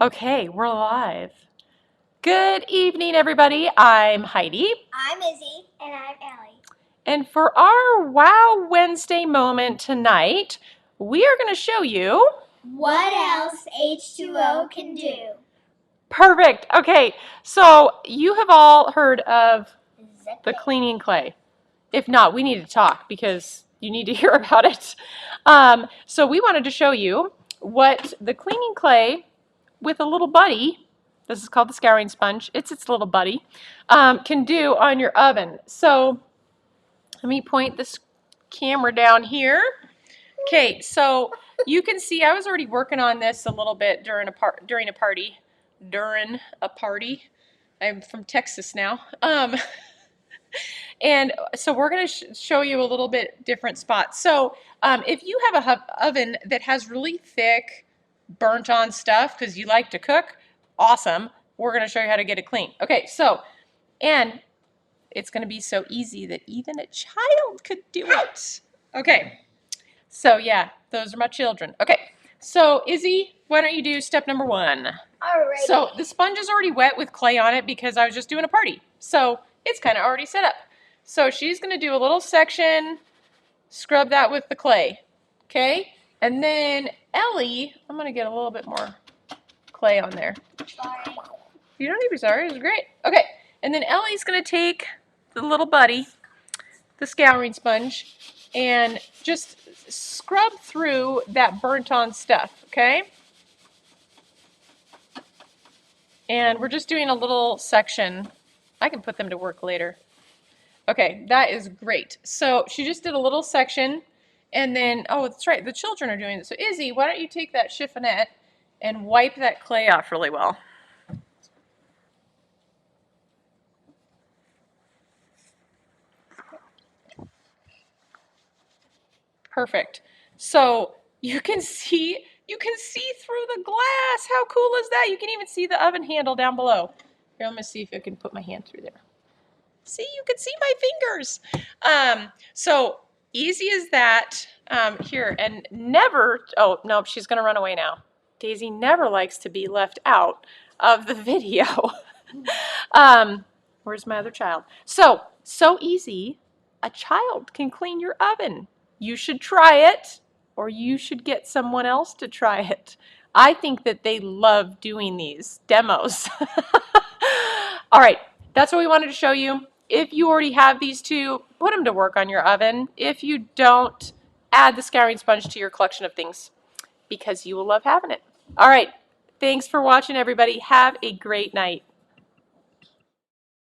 Okay, we're live. Good evening, everybody. I'm Heidi. I'm Izzy. And I'm Ellie. And for our Wow Wednesday moment tonight, we are going to show you what else H2O can do. Perfect. Okay, so you have all heard of the cleaning clay. If not, we need to talk because you need to hear about it. So we wanted to show you what the cleaning clay with a little buddy, this is called the scouring sponge, it's its little buddy, can do on your oven. So let me point this camera down here. Okay, so you can see I was already working on this a little bit during a party. I'm from Texas now. And so we're going to show you a little bit different spots. So if you have a oven that has really thick, burnt on stuff because you like to cook, awesome. We're going to show you how to get it clean. Okay, so, and it's going to be so easy that even a child could do it. Okay, so yeah, those are my children. Okay, so Izzy, why don't you do step number 1? Alrighty. So the sponge is already wet with clay on it because I was just doing a party. So it's kind of already set up. So she's going to do a little section, scrub that with the clay. Okay, and then Ellie, I'm going to get a little bit more clay on there. Sorry. You don't need to be sorry, it was great. Okay, and then Ellie's going to take the little buddy, the scouring sponge, and just scrub through that burnt on stuff, okay? And we're just doing a little section. I can put them to work later. Okay, that is great. So she just did a little section, and then, oh, that's right, the children are doing it. So Izzy, why don't you take that chiffonette and wipe that clay off really well. Perfect. So you can see through the glass. How cool is that? You can even see the oven handle down below. Here, let me see if I can put my hand through there. See, you can see my fingers. So easy as that. Here, and never, oh, no, she's going to run away now. Daisy never likes to be left out of the video. Where's my other child? So easy, a child can clean your oven. You should try it, or you should get someone else to try it. I think that they love doing these demos. All right, that's what we wanted to show you. If you already have these two, put them to work on your oven. If you don't, add the scouring sponge to your collection of things because you will love having it. All right, thanks for watching, everybody. Have a great night.